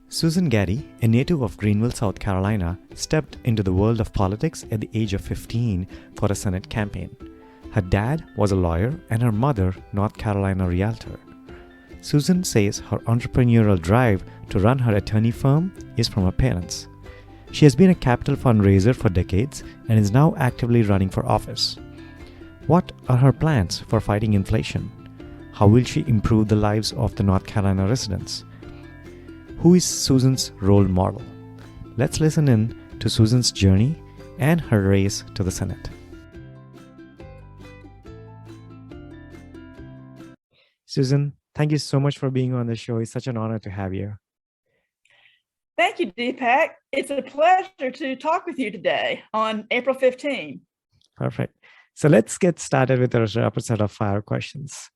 Susan Gaddy, a native of Greenville, South Carolina, stepped into the world of politics at the age of 15 for a Senate campaign. Her dad was a lawyer and her mother, North Carolina realtor. Susan says her entrepreneurial drive to run her attorney firm is from her parents. She has been a capital fundraiser for decades and is now actively running for office. What are her plans for fighting inflation? How will she improve the lives of the North Carolina residents? Who is Susan's role model? Let's listen in to Susan's journey and her race to the Senate. Susan, thank you so much for being on the show. It's such an honor to have you. Thank you, Deepak. It's a pleasure to talk with you today on April 15. Perfect. So let's get started with our rapid set of fire questions.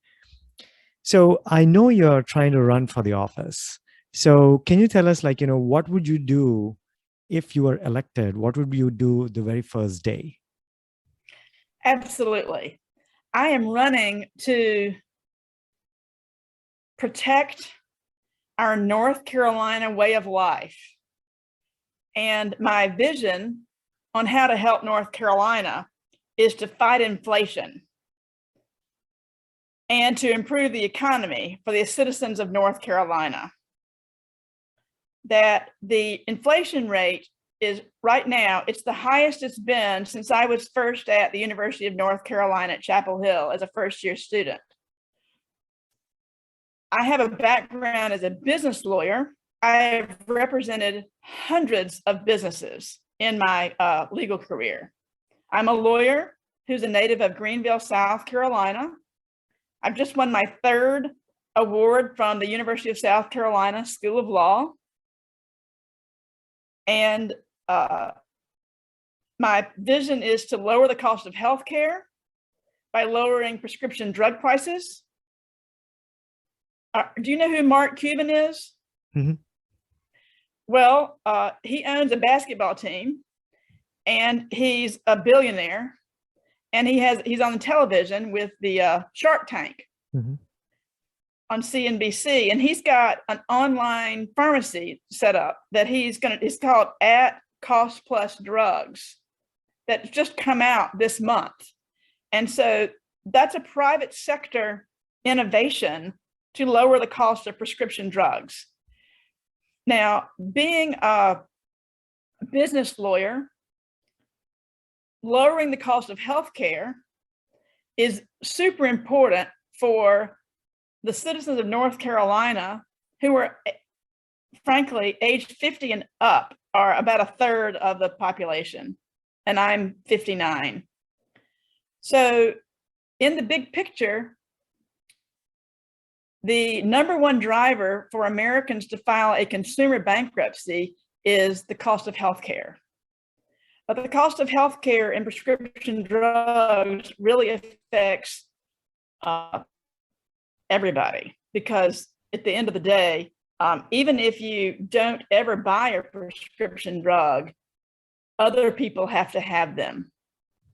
So I know you're trying to run for the office. So can you tell us, what would you do if you were elected? What would you do the very first day? Absolutely. I am running to protect our North Carolina way of life. And my vision on how to help North Carolina is to fight inflation and to improve the economy for the citizens of North Carolina. That the inflation rate is right now, it's the highest it's been since I was first at the University of North Carolina at Chapel Hill as a first-year student. I have a background as a business lawyer. I've represented hundreds of businesses in my legal career. I'm a lawyer who's a native of Greenville, South Carolina. I've just won my third award from the University of South Carolina School of Law. And my vision is to lower the cost of healthcare by lowering prescription drug prices. Do you know who Mark Cuban is? Mm-hmm. Well, he owns a basketball team and he's a billionaire, and he's on the television with the Shark Tank. Mm-hmm. On CNBC, and he's got an online pharmacy set up that it's called At Cost Plus Drugs that's just come out this month. And so that's a private sector innovation to lower the cost of prescription drugs. Now, being a business lawyer, lowering the cost of healthcare is super important for the citizens of North Carolina who are, frankly, aged 50 and up are about a third of the population, and I'm 59. So in the big picture, the number one driver for Americans to file a consumer bankruptcy is the cost of healthcare. But the cost of healthcare and prescription drugs really affects everybody, because at the end of the day, even if you don't ever buy a prescription drug, other people have to have them.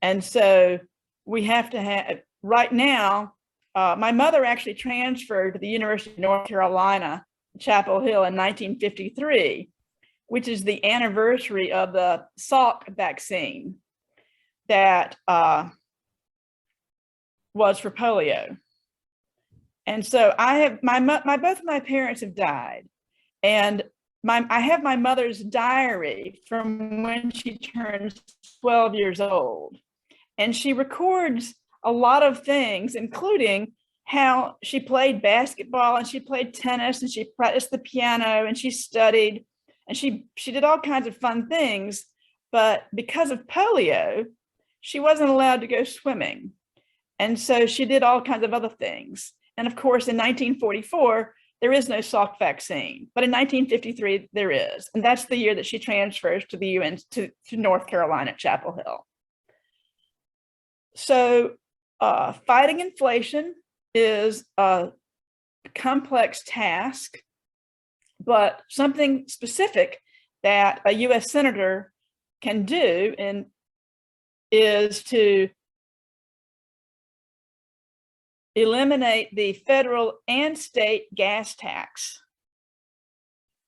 And so we have to have, right now, my mother actually transferred to the University of North Carolina, Chapel Hill in 1953, which is the anniversary of the Salk vaccine that was for polio. And so I have both of my parents have died, and I have my mother's diary from when she turned 12 years old, and she records a lot of things, including how she played basketball and she played tennis and she practiced the piano and she studied and she did all kinds of fun things. But because of polio, she wasn't allowed to go swimming, and so she did all kinds of other things. And of course, in 1944, there is no Salk vaccine, but in 1953, there is. And that's the year that she transfers to the UN, to North Carolina at Chapel Hill. So fighting inflation is a complex task, but something specific that a US Senator can do is to eliminate the federal and state gas tax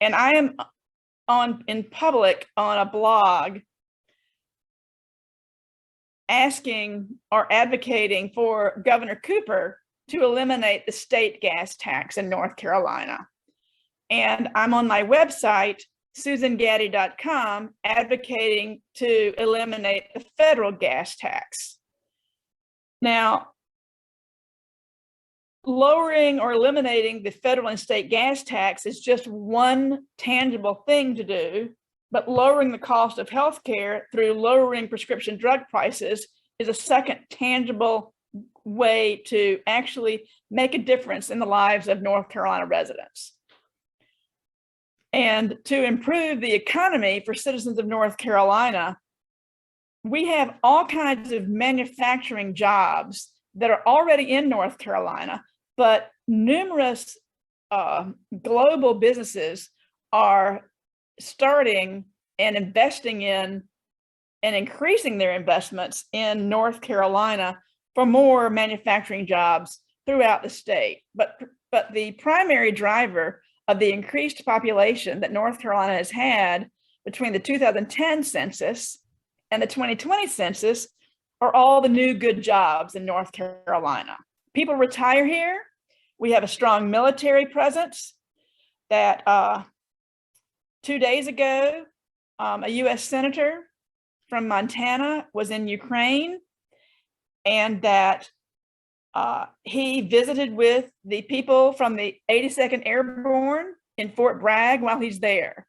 And I am in public on a blog asking or advocating for Governor Cooper to eliminate the state gas tax in North Carolina. And I'm on my website, susangaddy.com, advocating to eliminate the federal gas tax. Now, lowering or eliminating the federal and state gas tax is just one tangible thing to do, but lowering the cost of healthcare through lowering prescription drug prices is a second tangible way to actually make a difference in the lives of North Carolina residents. And to improve the economy for citizens of North Carolina, we have all kinds of manufacturing jobs that are already in North Carolina, but numerous global businesses are starting and investing in and increasing their investments in North Carolina for more manufacturing jobs throughout the state. But the primary driver of the increased population that North Carolina has had between the 2010 census and the 2020 census are all the new good jobs in North Carolina. People retire here. We have a strong military presence. That 2 days ago, a US senator from Montana was in Ukraine, and that he visited with the people from the 82nd Airborne in Fort Bragg while he's there.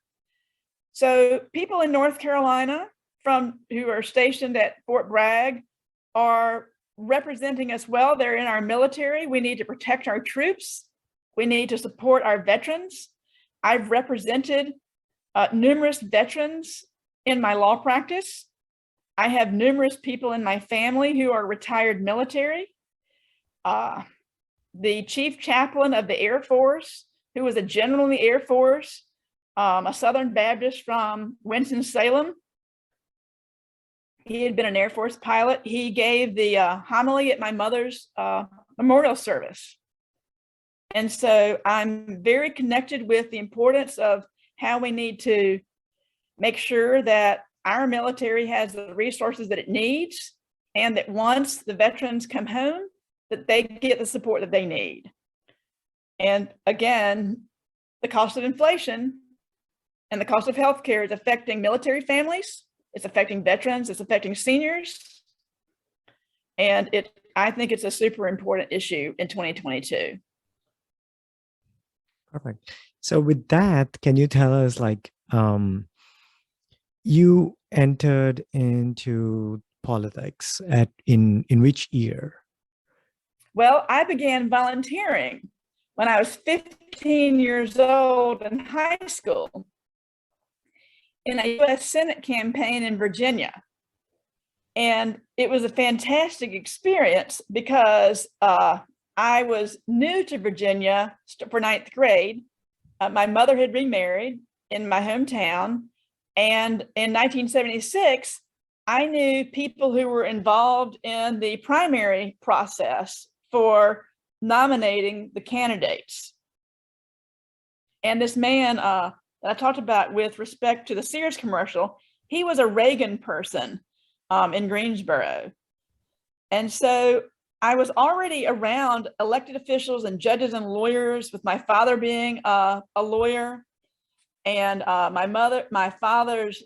So people in North Carolina who are stationed at Fort Bragg are representing us well. They're in our military. We need to protect our troops. We need to support our veterans. I've represented numerous veterans in my law practice. I have numerous people in my family who are retired military. The chief chaplain of the Air Force, who was a general in the Air Force, a Southern Baptist from Winston-Salem. He had been an Air Force pilot. He gave the homily at my mother's memorial service. And so I'm very connected with the importance of how we need to make sure that our military has the resources that it needs, and that once the veterans come home, that they get the support that they need. And again, the cost of inflation and the cost of healthcare is affecting military families. It's affecting veterans. It's affecting seniors. And I think it's a super important issue in 2022. Perfect. So with that, can you tell us, you entered into politics in which year? Well, I began volunteering when I was 15 years old in high school in a U.S. Senate campaign in Virginia. And it was a fantastic experience because I was new to Virginia for ninth grade. My mother had remarried in my hometown. And in 1976, I knew people who were involved in the primary process for nominating the candidates. And this man that I talked about with respect to the Sears commercial, he was a Reagan person in Greensboro. And so I was already around elected officials and judges and lawyers, with my father being a lawyer. And my father's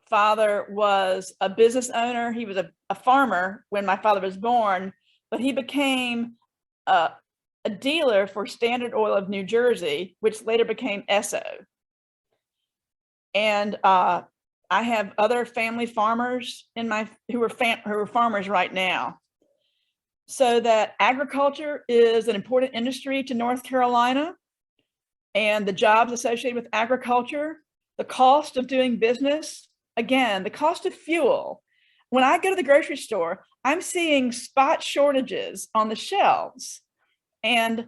father was a business owner. He was a farmer when my father was born, but he became a dealer for Standard Oil of New Jersey, which later became Esso. And I have other family farmers who are farmers right now. So that agriculture is an important industry to North Carolina, and the jobs associated with agriculture, the cost of doing business, again, the cost of fuel. When I go to the grocery store, I'm seeing spot shortages on the shelves, and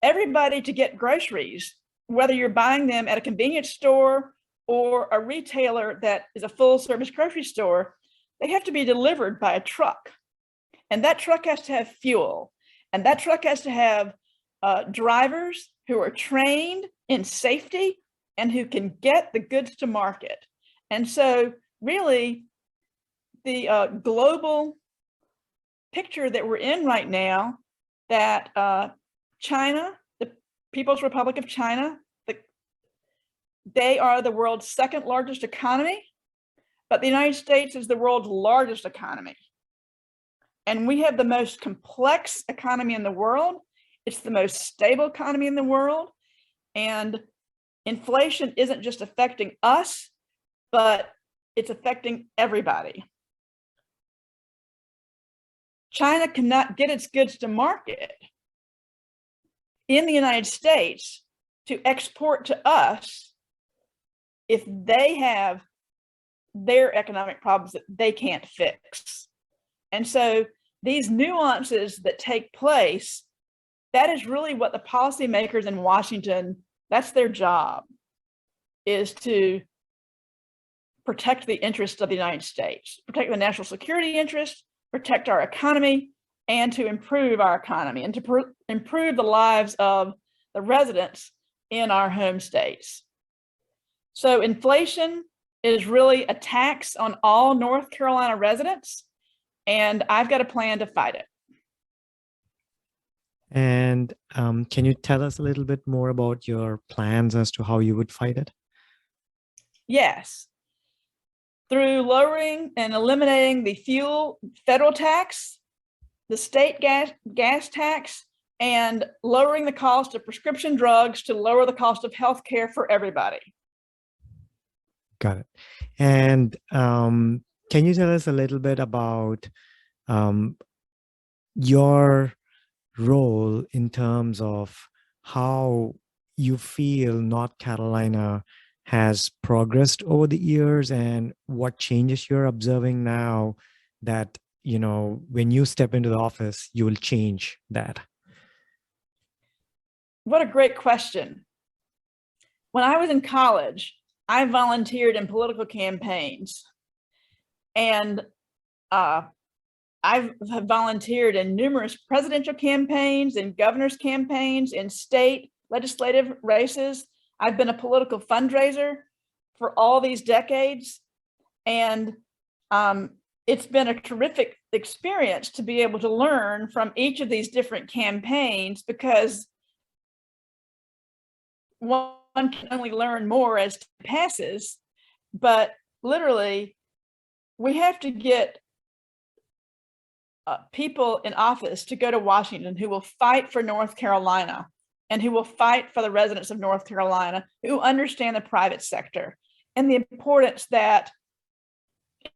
everybody to get groceries, whether you're buying them at a convenience store or a retailer that is a full service grocery store, they have to be delivered by a truck. And that truck has to have fuel. And that truck has to have drivers who are trained in safety and who can get the goods to market. And so really the global picture that we're in right now, that China, the People's Republic of China, they are the world's second largest economy, but the United States is the world's largest economy. And we have the most complex economy in the world. It's the most stable economy in the world. And inflation isn't just affecting us, but it's affecting everybody. China cannot get its goods to market in the United States to export to us if they have their economic problems that they can't fix. And so these nuances that take place, that is really what the policymakers in Washington, that's their job, is to protect the interests of the United States, protect the national security interests, protect our economy, and to improve our economy and to improve the lives of the residents in our home states. So inflation is really a tax on all North Carolina residents, and I've got a plan to fight it. And can you tell us a little bit more about your plans as to how you would fight it? Yes. Through lowering and eliminating the fuel federal tax, the state gas tax, and lowering the cost of prescription drugs to lower the cost of health care for everybody. Got it. And can you tell us a little bit about your role in terms of how you feel North Carolina has progressed over the years and what changes you're observing now that, you know, when you step into the office, you will change that? What a great question. When I was in college, I volunteered in political campaigns, and I've volunteered in numerous presidential campaigns, in governor's campaigns, in state legislative races. I've been a political fundraiser for all these decades, and it's been a terrific experience to be able to learn from each of these different campaigns, because one can only learn more as time passes, but literally we have to get people in office to go to Washington who will fight for North Carolina and who will fight for the residents of North Carolina, who understand the private sector and the importance that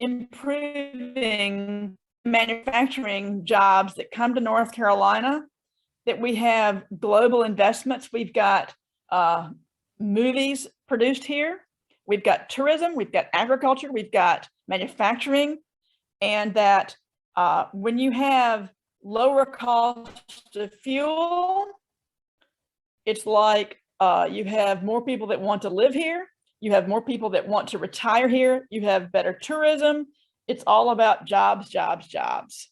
improving manufacturing jobs that come to North Carolina, that we have global investments. We've got movies produced here. We've got tourism, we've got agriculture, we've got manufacturing, and that when you have lower cost of fuel, it's like you have more people that want to live here. You have more people that want to retire here. You have better tourism. It's all about jobs, jobs, jobs.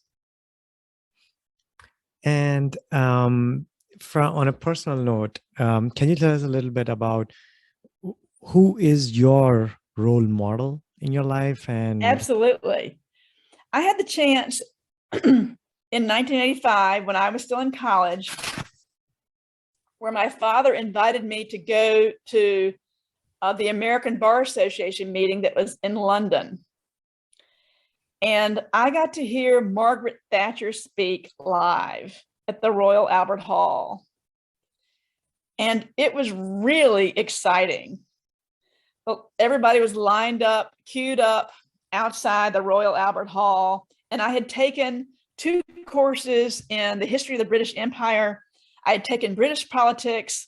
And on a personal note, can you tell us a little bit about who is your role model in your life? And Absolutely. I had the chance in 1985, when I was still in college, where my father invited me to go to the American Bar Association meeting that was in London. And I got to hear Margaret Thatcher speak live at the Royal Albert Hall. And it was really exciting. Well, everybody was lined up, queued up outside the Royal Albert Hall. And I had taken 2 courses in the history of the British Empire. I had taken British politics.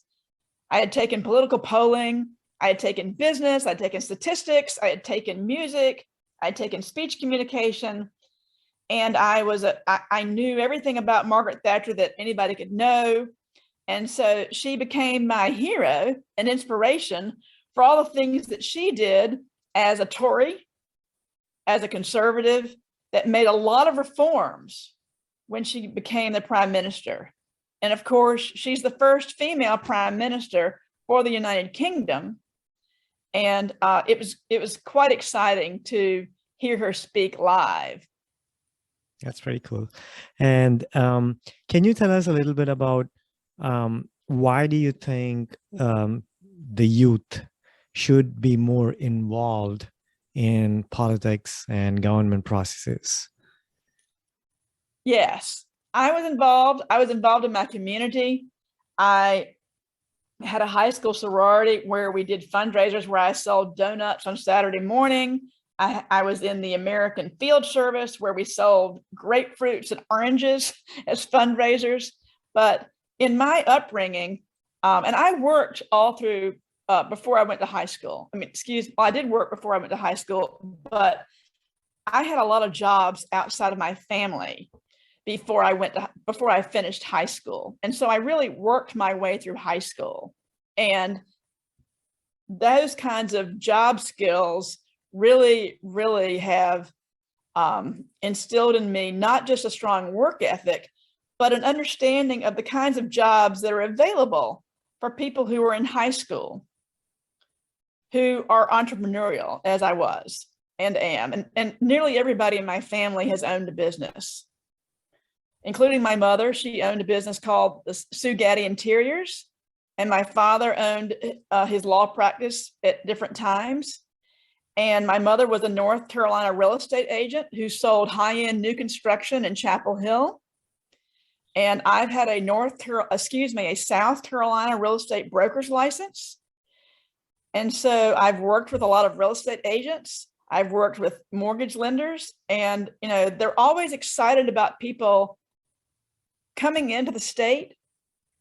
I had taken political polling. I had taken business. I had taken statistics. I had taken music. I had taken speech communication. And I knew everything about Margaret Thatcher that anybody could know. And so she became my hero and inspiration for all the things that she did as a Tory, as a conservative, that made a lot of reforms when she became the prime minister. And of course, she's the first female prime minister for the United Kingdom. And it was quite exciting to hear her speak live. That's very cool. And can you tell us a little bit about why do you think the youth should be more involved in politics and government processes? Yes, I was involved. I was involved in my community. I had a high school sorority where we did fundraisers where I sold donuts on Saturday morning. I was in the American Field Service where we sold grapefruits and oranges as fundraisers. But in my upbringing, and I worked all through before I went to high school. I mean, I did work before I went to high school, but I had a lot of jobs outside of my family before I finished high school. And so I really worked my way through high school. And those kinds of job skills really, really have instilled in me not just a strong work ethic, but an understanding of the kinds of jobs that are available for people who are in high school, who are entrepreneurial, as I was and am. And nearly everybody in my family has owned a business, including my mother. She owned a business called Gaddy Interiors, and my father owned his law practice at different times. And my mother was a North Carolina real estate agent who sold high-end new construction in Chapel Hill. And I've had a South Carolina real estate broker's license. And so I've worked with a lot of real estate agents. I've worked with mortgage lenders, and they're always excited about people coming into the state.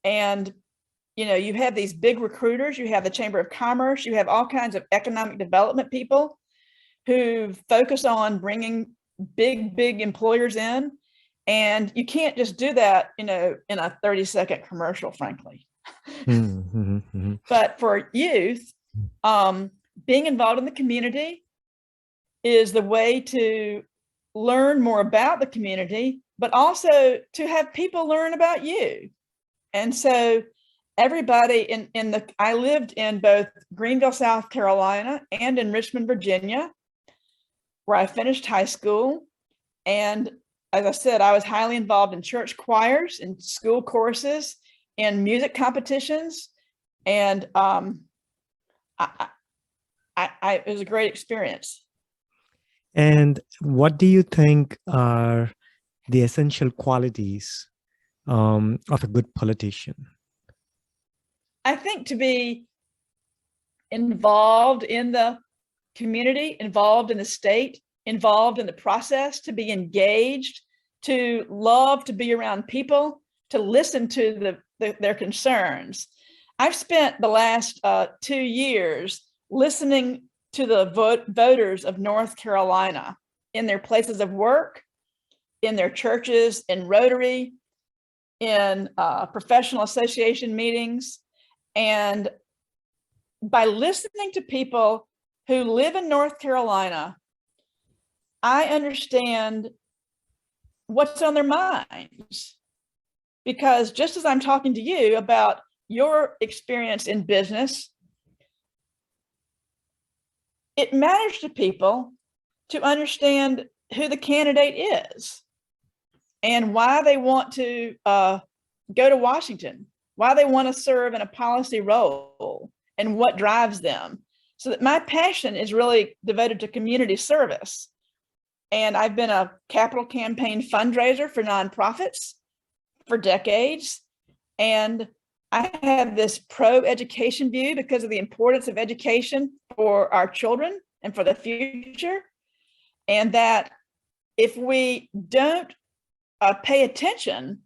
And you have these big recruiters, you have the Chamber of Commerce, you have all kinds of economic development people who focus on bringing big employers in. And you can't just do that, in a 30-second commercial, frankly. But for youth, being involved in the community is the way to learn more about the community, but also to have people learn about you. And so everybody I lived in both Greenville, South Carolina, and in Richmond, Virginia, where I finished high school. And as I said, I was highly involved in church choirs, in school courses, in music competitions. And it was a great experience. And what do you think are the essential qualities of a good politician? I think to be involved in the community, involved in the state, involved in the process, to be engaged, to love to be around people, to listen to their concerns. I've spent the last 2 years listening to the voters of North Carolina in their places of work, in their churches, in Rotary, in professional association meetings. And by listening to people who live in North Carolina, I understand what's on their minds. Because just as I'm talking to you about your experience in business, it matters to people to understand who the candidate is and why they want to go to Washington, why they want to serve in a policy role, and what drives them. So that my passion is really devoted to community service. And I've been a capital campaign fundraiser for nonprofits for decades. And I have this pro-education view because of the importance of education for our children and for the future. And that if we don't pay attention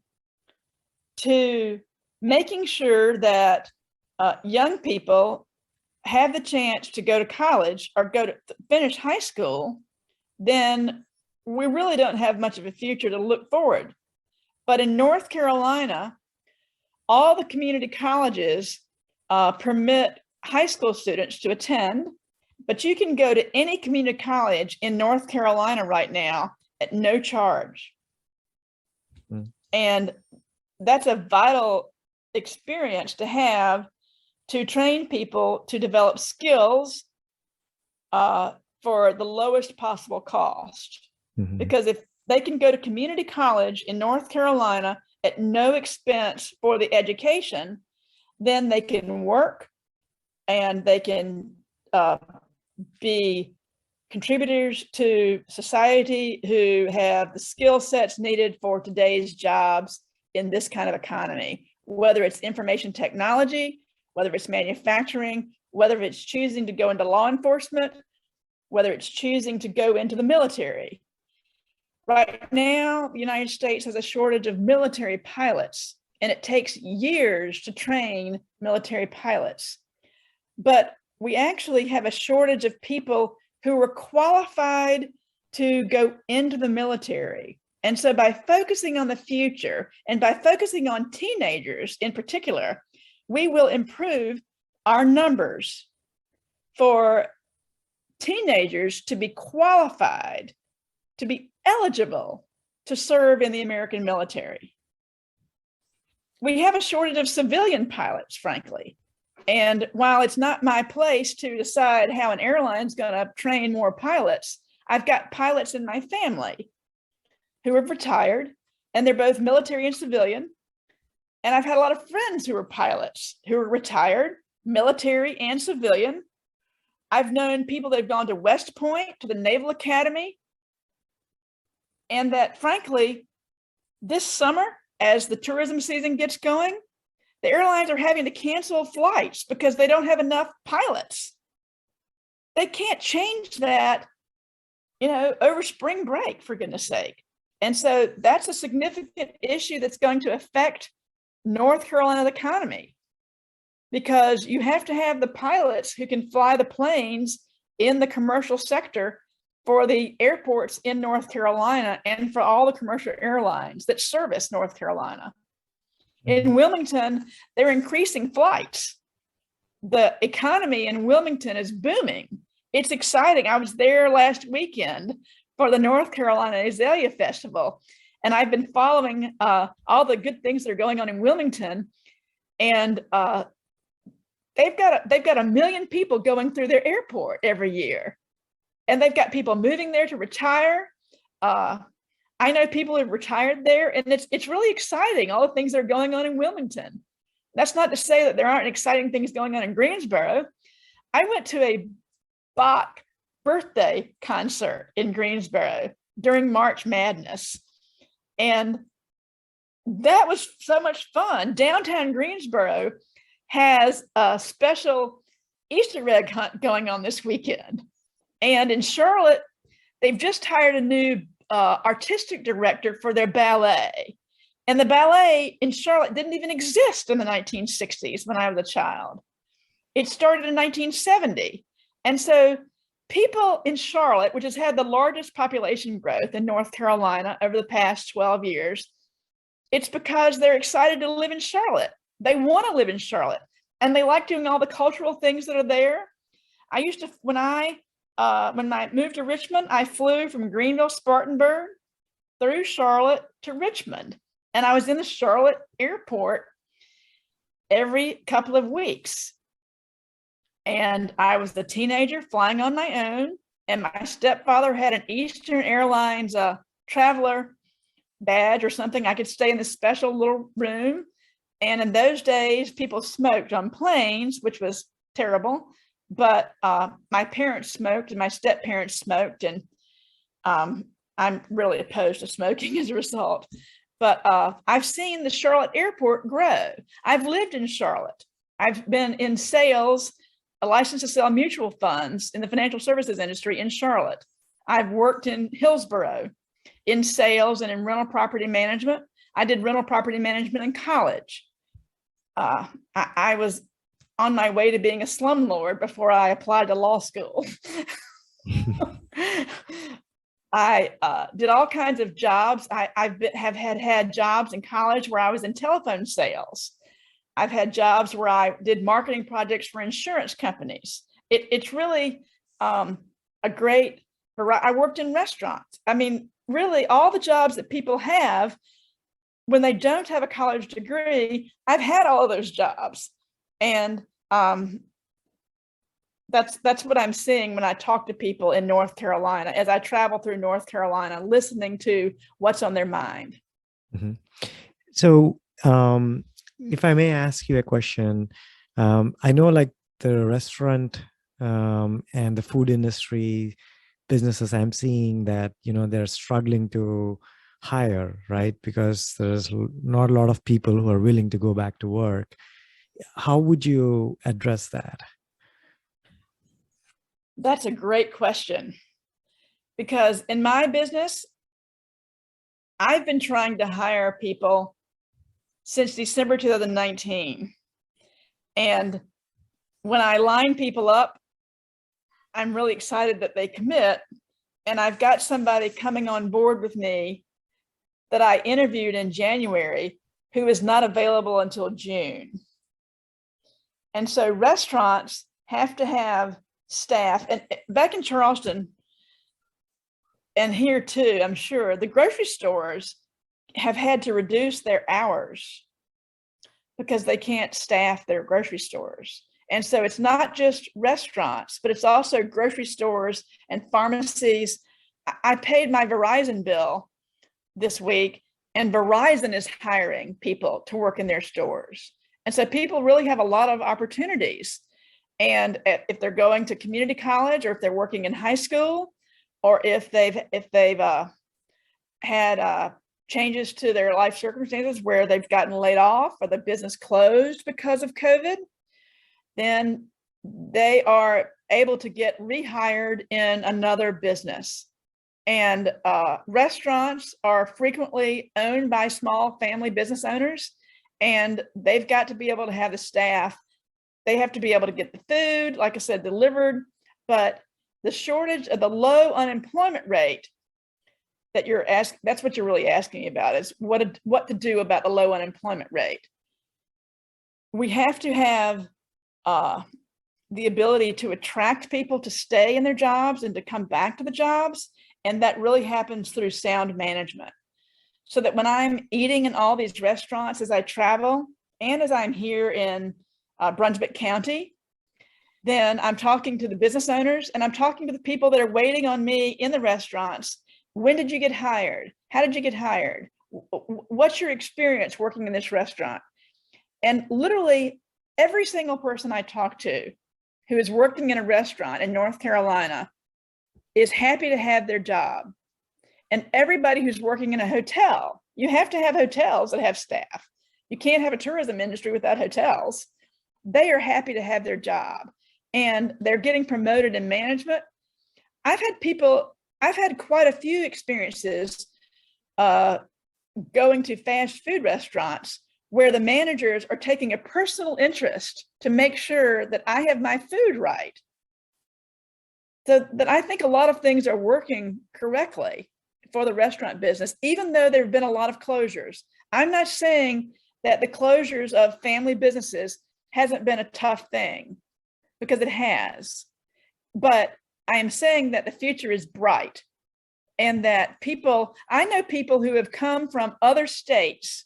to making sure that young people have the chance to go to college or go to finish high school, then we really don't have much of a future to look forward. But in North Carolina, all the community colleges permit high school students to attend, but you can go to any community college in North Carolina right now at no charge. And that's a vital experience to have, to train people to develop skills for the lowest possible cost. Mhm. Because if they can go to community college in North Carolina at no expense for the education, then they can work and they can be contributors to society who have the skill sets needed for today's jobs in this kind of economy, whether it's information technology, whether it's manufacturing, whether it's choosing to go into law enforcement, whether it's choosing to go into the military. Right now, the United States has a shortage of military pilots, and it takes years to train military pilots. But we actually have a shortage of people who are qualified to go into the military. And so by focusing on the future and by focusing on teenagers in particular, we will improve our numbers for teenagers to be qualified, to be eligible to serve in the American military. We have a shortage of civilian pilots, frankly. And while it's not my place to decide how an airline's going to train more pilots, I've got pilots in my family who have retired, and they're both military and civilian. And I've had a lot of friends who are pilots who are retired, military and civilian. I've known people that have gone to West Point, to the Naval Academy, and that frankly, this summer, as the tourism season gets going, the airlines are having to cancel flights because they don't have enough pilots. They can't change that, over spring break, for goodness sake. And so that's a significant issue that's going to affect North Carolina's economy, because you have to have the pilots who can fly the planes in the commercial sector for the airports in North Carolina and for all the commercial airlines that service North Carolina. In Wilmington, they're increasing flights. The economy in Wilmington is booming. It's exciting. I was there last weekend for the North Carolina Azalea Festival, and I've been following all the good things that are going on in Wilmington. And they've got 1 million people going through their airport every year, and they've got people moving there to retire. I know people who've retired there, and it's really exciting, all the things that are going on in Wilmington. That's not to say that there aren't exciting things going on in Greensboro. I went to a Bach birthday concert in Greensboro during March Madness, and that was so much fun. Downtown Greensboro has a special Easter egg hunt going on this weekend. And in Charlotte, they've just hired a new artistic director for their ballet. And the ballet in Charlotte didn't even exist in the 1960s when I was a child. It started in 1970. And so people in Charlotte, which has had the largest population growth in North Carolina over the past 12 years, it's because they're excited to live in Charlotte. They want to live in Charlotte, and they like doing all the cultural things that are there. I used to, when I moved to Richmond, I flew from Greenville, Spartanburg, through Charlotte to Richmond. And I was in the Charlotte airport every couple of weeks. And I was a teenager flying on my own. And my stepfather had an Eastern Airlines traveler badge or something. I could stay in this special little room. And in those days, people smoked on planes, which was terrible. But my parents smoked and my step parents smoked, and I'm really opposed to smoking as a result. But I've seen the Charlotte airport grow. I've lived in Charlotte. I've been in sales, a license to sell mutual funds in the financial services industry in Charlotte. I've worked in Hillsborough in sales and in rental property management. I did rental property management in college. I was on my way to being a slumlord before I applied to law school. I did all kinds of jobs. Have had jobs in college where I was in telephone sales. I've had jobs where I did marketing projects for insurance companies. It's really a great variety. I worked in restaurants. I mean, really all the jobs that people have when they don't have a college degree, I've had all of those jobs. And that's what I'm seeing when I talk to people in North Carolina, as I travel through North Carolina, listening to what's on their mind. Mhm. So, if I may ask you a question, I know like the restaurant and the food industry businesses, I'm seeing that, they're struggling to hire, right? Because there's not a lot of people who are willing to go back to work. How would you address that? That's a great question, because in my business, I've been trying to hire people since December 2019. And when I line people up, I'm really excited that they commit. And I've got somebody coming on board with me that I interviewed in January who is not available until June. And so restaurants have to have staff. And back in Charleston, and here too, I'm sure the grocery stores have had to reduce their hours because they can't staff their grocery stores. And so it's not just restaurants, but it's also grocery stores and pharmacies. I paid my Verizon bill this week, and Verizon is hiring people to work in their stores. And so people really have a lot of opportunities. And if they're going to community college, or if they're working in high school, or if they've had changes to their life circumstances where they've gotten laid off or the business closed because of COVID, then they are able to get rehired in another business. And restaurants are frequently owned by small family business owners, and they've got to be able to have the staff. They have to be able to get the food, like I said, delivered. But the shortage of the low unemployment rate that you're asking, that's what you're really asking about, is what to do about the low unemployment rate. We have to have the ability to attract people to stay in their jobs and to come back to the jobs. And that really happens through sound management. So that when I'm eating in all these restaurants as I travel, and as I'm here in Brunswick County, then I'm talking to the business owners, and I'm talking to the people that are waiting on me in the restaurants. When did you get hired? How did you get hired? What's your experience working in this restaurant? And literally every single person I talk to who is working in a restaurant in North Carolina is happy to have their job. And everybody who's working in a hotel, you have to have hotels that have staff. You can't have a tourism industry without hotels. They are happy to have their job, and they're getting promoted in management. I've had quite a few experiences going to fast food restaurants where the managers are taking a personal interest to make sure that I have my food right. So that I think a lot of things are working correctly for the restaurant business, even though there have been a lot of closures. I'm not saying that the closures of family businesses hasn't been a tough thing, because it has. But I am saying that the future is bright, and that I know people who have come from other states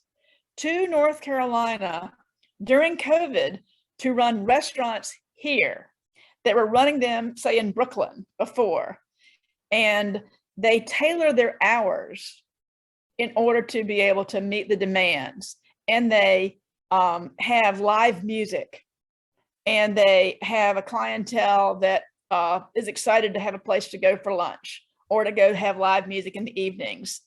to North Carolina during COVID to run restaurants here that were running them, say, in Brooklyn before. And they tailor their hours in order to be able to meet the demands. And they have live music, and they have a clientele that is excited to have a place to go for lunch, or to go have live music in the evenings.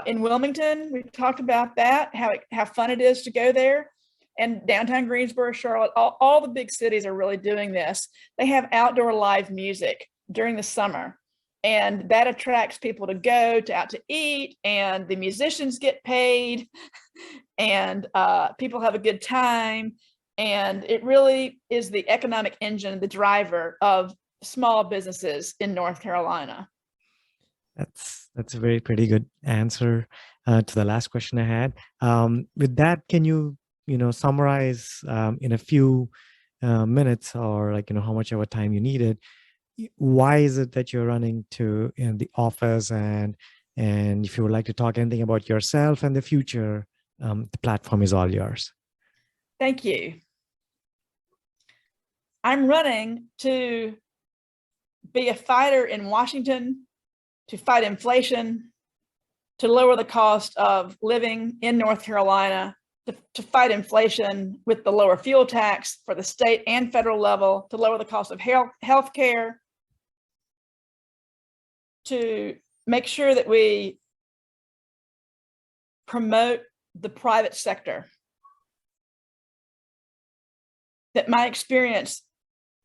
In Wilmington, we've talked about that, how fun it is to go there. And downtown Greensboro, Charlotte, all the big cities are really doing this. They have outdoor live music during the summer, and that attracts people to go out to eat, and the musicians get paid, and people have a good time. And it really is the economic engine, the driver of small businesses in North Carolina. That's a very pretty good answer to the last question I had. With that, can you summarize in a few minutes, or how much of a time you needed? Why is it that you're running to the office, and if you would like to talk anything about yourself and the future, the platform is all yours. Thank you. I'm running to be a fighter in Washington, to fight inflation, to lower the cost of living in North Carolina, to fight inflation with the lower fuel tax for the state and federal level, to lower the cost of health care, to make sure that we promote the private sector. That my experience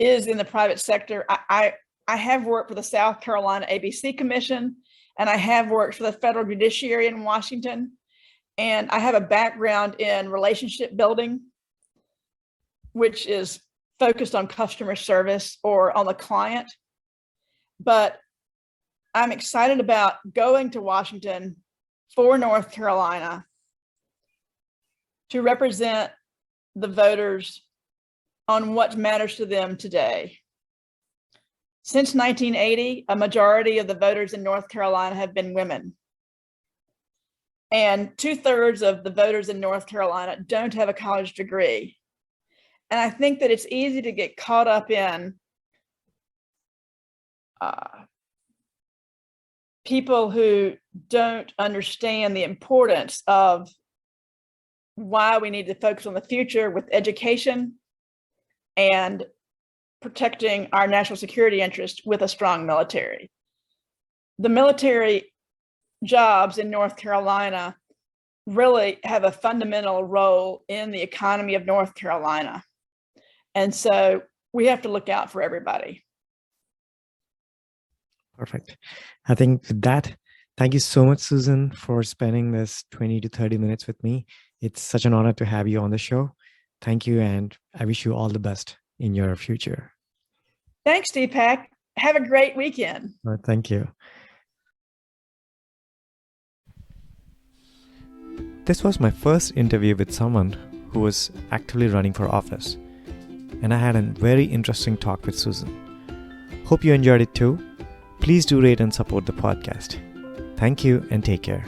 is in the private sector. I have worked for the South Carolina ABC Commission, and I have worked for the federal judiciary in Washington. And I have a background in relationship building, which is focused on customer service or on the client. But I'm excited about going to Washington for North Carolina to represent the voters on what matters to them today. Since 1980, a majority of the voters in North Carolina have been women. And 2/3 of the voters in North Carolina don't have a college degree. And I think that it's easy to get caught up in people who don't understand the importance of why we need to focus on the future with education and protecting our national security interest with a strong military. The military jobs in North Carolina really have a fundamental role in the economy of North Carolina. And so we have to look out for everybody. Perfect. I think with that, thank you so much, Susan, for spending this 20 to 30 minutes with me. It's such an honor to have you on the show. Thank you, and I wish you all the best in your future. Thanks, Deepak. Have a great weekend. Thank you. This was my first interview with someone who was actively running for office, and I had a very interesting talk with Susan. Hope you enjoyed it too. Please do rate and support the podcast. Thank you and take care.